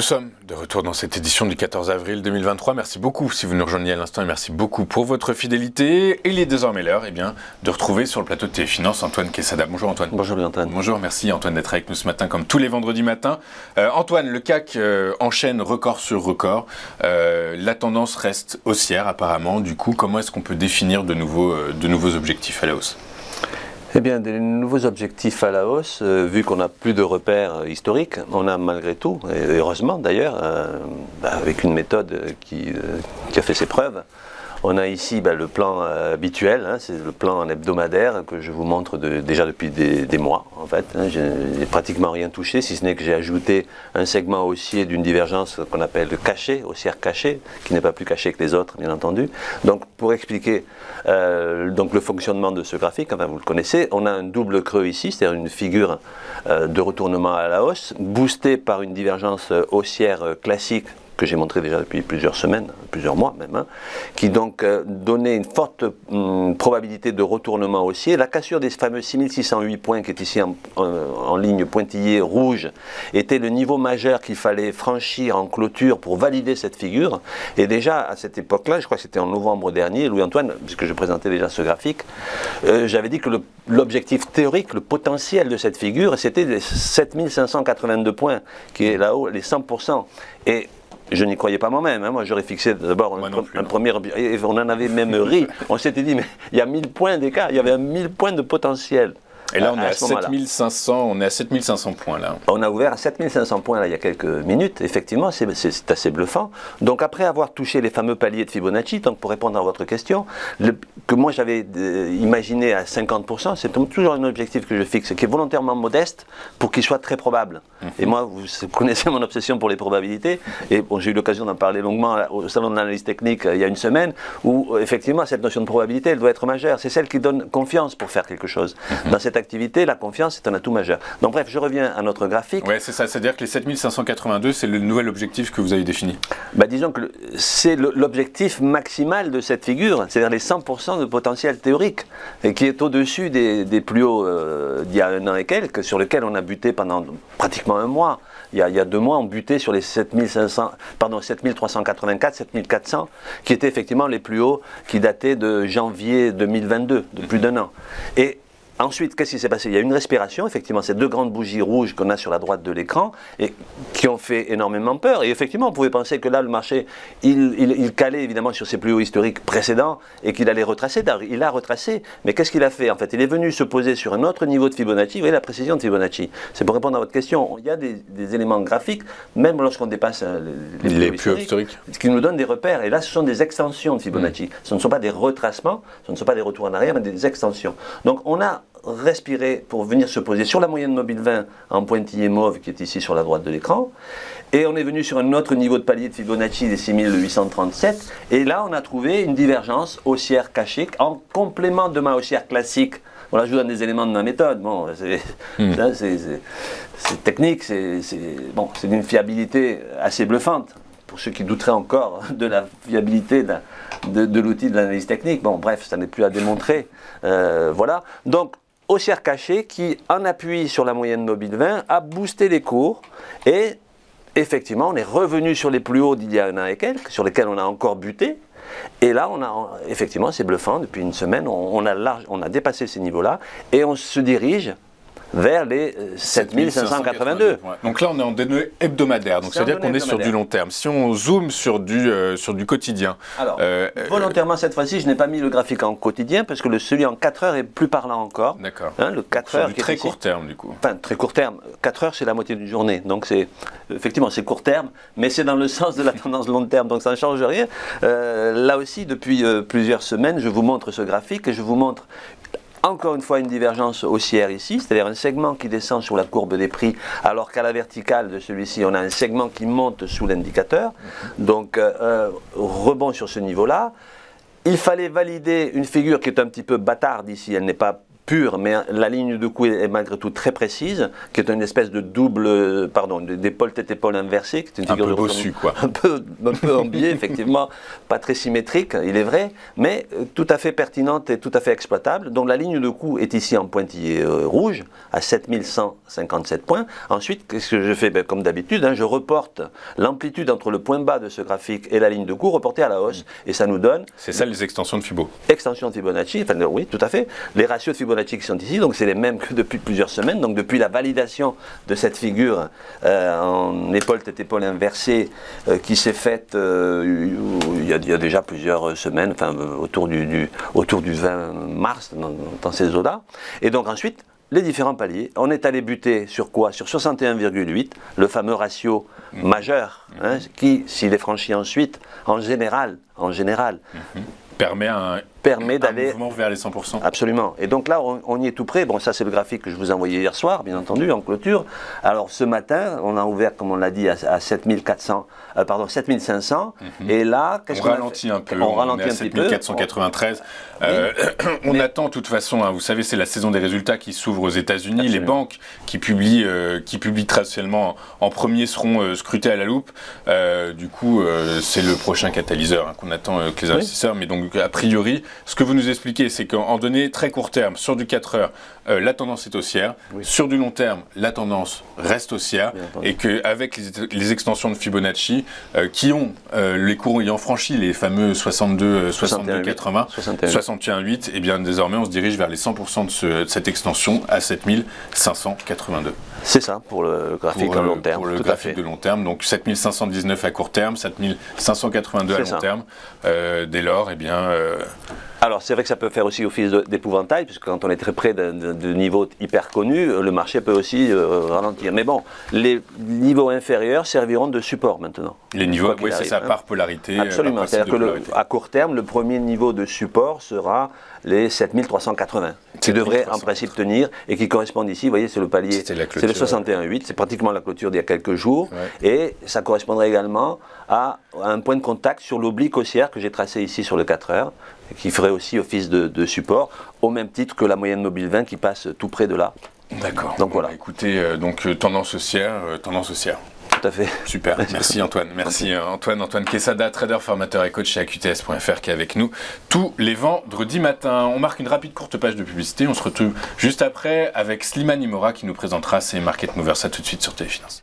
sommes de retour dans cette édition du 14 avril 2023. Merci beaucoup si vous nous rejoignez à l'instant et merci beaucoup pour votre fidélité. Et il est désormais l'heure de retrouver sur le plateau de Téléfinance Antoine Quesada. Bonjour Antoine. Bonjour Antoine. Bonjour, merci Antoine d'être avec nous ce matin comme tous les vendredis matins. Antoine, le CAC enchaîne record sur record. La tendance reste haussière apparemment. Du coup, comment est-ce qu'on peut définir de nouveaux objectifs à la hausse ? Eh bien, des nouveaux objectifs à la hausse, vu qu'on n'a plus de repères historiques, on a malgré tout, et heureusement d'ailleurs, avec une méthode qui a fait ses preuves, on a ici le plan habituel, c'est le plan hebdomadaire que je vous montre déjà depuis des mois en fait. Je n'ai pratiquement rien touché, si ce n'est que j'ai ajouté un segment haussier d'une divergence qu'on appelle le caché, haussière cachée, qui n'est pas plus caché que les autres bien entendu. Donc pour expliquer donc le fonctionnement de ce graphique, enfin vous le connaissez, on a un double creux ici, c'est-à-dire une figure de retournement à la hausse, boostée par une divergence haussière classique, que j'ai montré déjà depuis plusieurs semaines, plusieurs mois même, qui donc donnait une forte probabilité de retournement haussier. La cassure des fameux 6608 points qui est ici en ligne pointillée rouge était le niveau majeur qu'il fallait franchir en clôture pour valider cette figure. Et déjà à cette époque-là, je crois que c'était en novembre dernier, Louis-Antoine, puisque je présentais déjà ce graphique, j'avais dit que l'objectif théorique, le potentiel de cette figure, c'était les 7582 points, qui est là-haut, les 100%. Et je n'y croyais pas moi-même, moi j'aurais fixé d'abord un premier objectif, et on en avait même ri, on s'était dit mais il y a 1000 points d'écart, il y avait 1000 points de potentiel. Et là on est à 7500 points là. On a ouvert à 7500 points là il y a quelques minutes, effectivement c'est assez bluffant. Donc après avoir touché les fameux paliers de Fibonacci, donc pour répondre à votre question, que moi j'avais imaginé à 50%, c'est toujours un objectif que je fixe, qui est volontairement modeste pour qu'il soit très probable. Et moi vous connaissez mon obsession pour les probabilités, et bon, j'ai eu l'occasion d'en parler longuement au salon de l'analyse technique il y a une semaine, où effectivement cette notion de probabilité elle doit être majeure, c'est celle qui donne confiance pour faire quelque chose. Dans cette activité, la confiance est un atout majeur. Donc bref, je reviens à notre graphique. Oui, c'est ça, c'est-à-dire que les 7582, c'est le nouvel objectif que vous avez défini. Disons que c'est l'objectif maximal de cette figure, c'est-à-dire les 100% de potentiel théorique, et qui est au-dessus des plus hauts d'il y a un an et quelques, sur lesquels on a buté pendant pratiquement un mois. Il y a 2 mois, on butait sur les 7384, 7400, qui étaient effectivement les plus hauts, qui dataient de janvier 2022, de plus d'un an. Et ensuite, qu'est-ce qui s'est passé ? Il y a une respiration, effectivement, ces 2 grandes bougies rouges qu'on a sur la droite de l'écran, et qui ont fait énormément peur. Et effectivement, on pouvait penser que là, le marché, il calait évidemment sur ses plus hauts historiques précédents, et qu'il allait retracer. Il a retracé, mais qu'est-ce qu'il a fait ? En fait, il est venu se poser sur un autre niveau de Fibonacci. Vous voyez la précision de Fibonacci. C'est pour répondre à votre question. Il y a des éléments graphiques, même lorsqu'on dépasse les plus hauts historiques, qui nous donnent des repères. Et là, ce sont des extensions de Fibonacci. Ce ne sont pas des retracements, ce ne sont pas des retours en arrière, mais des extensions. Donc, on a respirer pour venir se poser sur la moyenne mobile 20 en pointillé mauve qui est ici sur la droite de l'écran, et on est venu sur un autre niveau de palier de Fibonacci des 6837, et là on a trouvé une divergence haussière cachée en complément de ma haussière classique. Voilà, je vous donne des éléments de ma méthode. Bon, c'est technique, c'est d'une fiabilité assez bluffante pour ceux qui douteraient encore de la fiabilité de l'outil de l'analyse technique. Bon, bref, ça n'est plus à démontrer. Voilà. Donc, haussière cachée qui, en appui sur la moyenne mobile 20, a boosté les cours. Et effectivement, on est revenu sur les plus hauts d'il y a un an et quelques, sur lesquels on a encore buté. Et là, effectivement, c'est bluffant. Depuis une semaine, on a dépassé ces niveaux-là et on se dirige vers les 7582. Donc là, on est en données hebdomadaires, donc c'est-à-dire qu'on est sur du long terme. Si on zoome sur du quotidien... Alors, volontairement, cette fois-ci, je n'ai pas mis le graphique en quotidien, parce que celui en 4 heures est plus parlant encore. D'accord. Le 4 heures qui est très court terme, du coup. Enfin, très court terme. 4 heures, c'est la moitié d'une journée. Donc, effectivement, c'est court terme, mais c'est dans le sens de la tendance long terme, donc ça ne change rien. Là aussi, depuis plusieurs semaines, je vous montre ce graphique, et je vous montre encore une fois une divergence haussière ici, c'est-à-dire un segment qui descend sur la courbe des prix, alors qu'à la verticale de celui-ci, on a un segment qui monte sous l'indicateur. Donc, rebond sur ce niveau-là. Il fallait valider une figure qui est un petit peu bâtarde ici, elle n'est pas pure, mais la ligne de cou est malgré tout très précise, qui est une espèce de double, d'épaule tête-épaule inversée, qui est une figure de bossu, quoi. un peu en biais, effectivement, pas très symétrique, il est vrai, mais tout à fait pertinente et tout à fait exploitable. Donc la ligne de cou est ici en pointillé rouge, à 7157 points. Ensuite, qu'est-ce que je fais? Comme d'habitude, je reporte l'amplitude entre le point bas de ce graphique et la ligne de cou reportée à la hausse, et ça nous donne... C'est ça les extensions de Fibo. Extension de Fibonacci, enfin oui, tout à fait. Les ratios de Fibonacci qui sont ici, donc c'est les mêmes que depuis plusieurs semaines. Donc depuis la validation de cette figure en épaule tête-épaule inversée qui s'est faite il y a déjà plusieurs semaines, enfin autour du 20 mars dans ces eaux-là. Et donc ensuite, les différents paliers. On est allé buter sur quoi? Sur 61,8, le fameux ratio majeur, qui, s'il est franchi ensuite, en général, permet d'aller un mouvement vers les 100%. Absolument. Et donc là, on y est tout près. Bon, ça, c'est le graphique que je vous ai envoyé hier soir, bien entendu, en clôture. Alors, ce matin, on a ouvert, comme on l'a dit, à 7500. Et là, qu'est-ce qu'on ralentit un peu. On ralentit un petit peu. 7493. On attend, de toute façon, vous savez, c'est la saison des résultats qui s'ouvre aux États-Unis. Les banques qui publient traditionnellement en premier seront scrutées à la loupe. Du coup, c'est le prochain catalyseur qu'on attend avec les investisseurs. Mais donc, a priori, ce que vous nous expliquez, c'est qu'en données très court terme, sur du 4 heures, la tendance est haussière. Sur du long terme, la tendance reste haussière. Et qu'avec les extensions de Fibonacci, qui ont les cours ayant franchi les fameux 62, 80, 61,8, et bien désormais on se dirige vers les 100% de cette extension à 7582. C'est ça pour le graphique à long terme. Pour le graphique de long terme, donc 7519 à court terme, 7582 à long terme. Dès lors, eh bien... Alors c'est vrai que ça peut faire aussi office d'épouvantail, puisque quand on est très près de niveaux hyper connus, le marché peut aussi ralentir. Mais bon, les niveaux inférieurs serviront de support maintenant. Les niveaux, oui, c'est ça, par polarité. Absolument, c'est-à-dire qu'à court terme, le premier niveau de support sera les 7380, qui devrait en principe tenir et qui correspondent ici, vous voyez, c'est le palier, c'est le 61,8, c'est pratiquement la clôture d'il y a quelques jours, et ça correspondrait également à un point de contact sur l'oblique haussière que j'ai tracé ici sur le 4 heures, qui ferait aussi office de support, au même titre que la moyenne mobile 20 qui passe tout près de là. D'accord. Donc voilà. Écoutez, tendance haussière. Tout à fait. Super, merci Antoine. Merci Antoine Quesada, trader, formateur et coach chez AQTS.fr qui est avec nous tous les vendredis matins. On marque une rapide courte page de publicité, on se retrouve juste après avec Slimane Imora qui nous présentera ses market movers. À tout de suite sur Téléfinance.